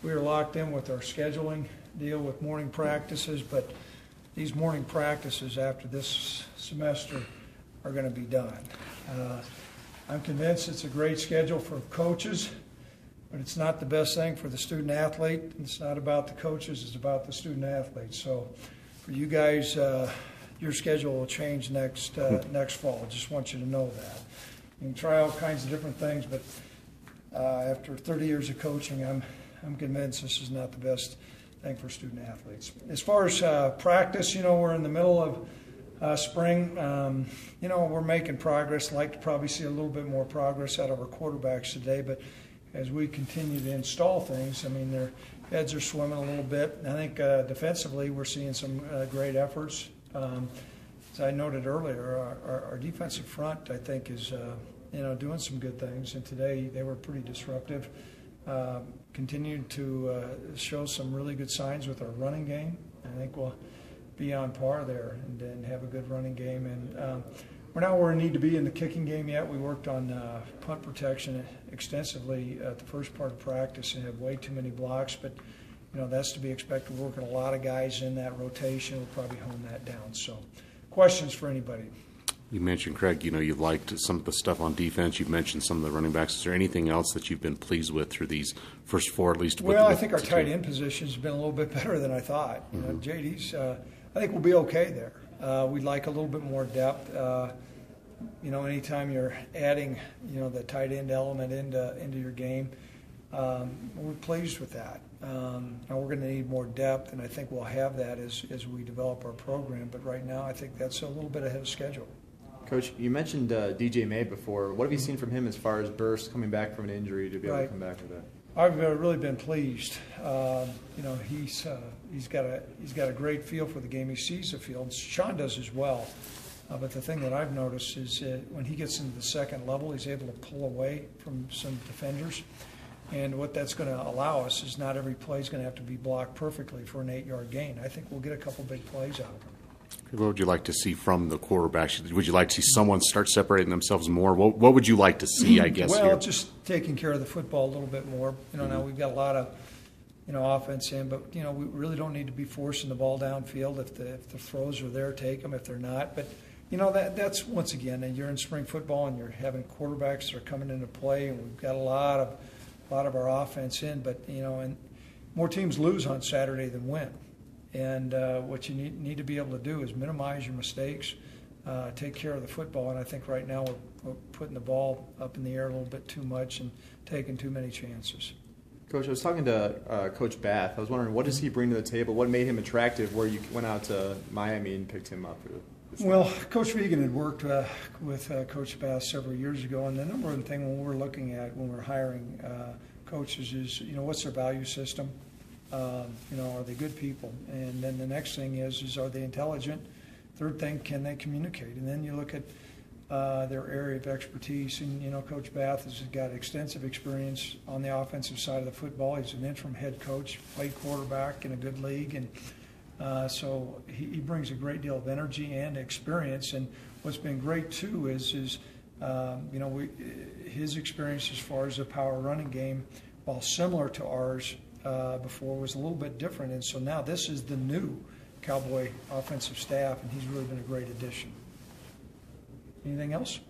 we are locked in with our scheduling deal with morning practices, but these morning practices after this semester are going to be done. I'm convinced it's a great schedule for coaches, but it's not the best thing for the student athlete. It's not about the coaches, it's about the student athletes. So for you guys, your schedule will change next fall. Just want you to know that. You can try all kinds of different things, but after 30 years of coaching, I'm convinced this is not the best thing for student athletes. As far as practice, we're in the middle of spring. We're making progress. I'd like to probably see a little bit more progress out of our quarterbacks today, but as we continue to install things, their heads are swimming a little bit. I think defensively we're seeing some great efforts. As I noted earlier, our defensive front, I think, is doing some good things, and today they were pretty disruptive. Continued to show some really good signs with our running game. I think we'll be on par there and have a good running game. And we're not where we need to be in the kicking game yet. We worked on punt protection extensively at the first part of practice and have way too many blocks, but that's to be expected. We're working a lot of guys in that rotation. We'll probably hone that down. So, questions for anybody? You mentioned, Craig, you liked some of the stuff on defense. You've mentioned some of the running backs. Is there anything else that you've been pleased with through these first four, at least? Well, I think our tight end position has been a little bit better than I thought. JD's, I think we'll be okay there. We'd like a little bit more depth. Anytime you're adding, the tight end element into your game, we're pleased with that. Now we're going to need more depth, and I think we'll have that as we develop our program. But right now, I think that's a little bit ahead of schedule. Coach, you mentioned DJ May before. What have you seen from him as far as burst coming back from an injury to be able to come back with that? I've really been pleased. He's got a great feel for the game. He sees the field. Sean does as well. But the thing that I've noticed is when he gets into the second level, he's able to pull away from some defenders. And what that's going to allow us is not every play is going to have to be blocked perfectly for an 8-yard gain. I think we'll get a couple big plays out of him. What would you like to see from the quarterbacks? Would you like to see someone start separating themselves more? What would you like to see, I guess? Well, here? Just taking care of the football a little bit more. Now we've got a lot of offense in, but we really don't need to be forcing the ball downfield. If the throws are there, take them. If they're not, but that's once again, and you're in spring football and you're having quarterbacks that are coming into play, and we've got a lot of our offense in, but and more teams lose on Saturday than win. And what you need to be able to do is minimize your mistakes, take care of the football. And I think right now we're putting the ball up in the air a little bit too much and taking too many chances. Coach, I was talking to Coach Bath. I was wondering, what does he bring to the table? What made him attractive where you went out to Miami and picked him up? Well, Coach Vegan had worked with Coach Bath several years ago. And the number one thing when we're looking at when we're hiring coaches is, what's their value system? Are they good people? And then the next thing is are they intelligent? Third thing, can they communicate? And then you look at their area of expertise. And, Coach Bath has got extensive experience on the offensive side of the football. He's an interim head coach, played quarterback in a good league. And so he brings a great deal of energy and experience. And what's been great, too, is his experience as far as the power running game, while similar to ours, before was a little bit different, and so now this is the new Cowboy offensive staff, and he's really been a great addition. Anything else?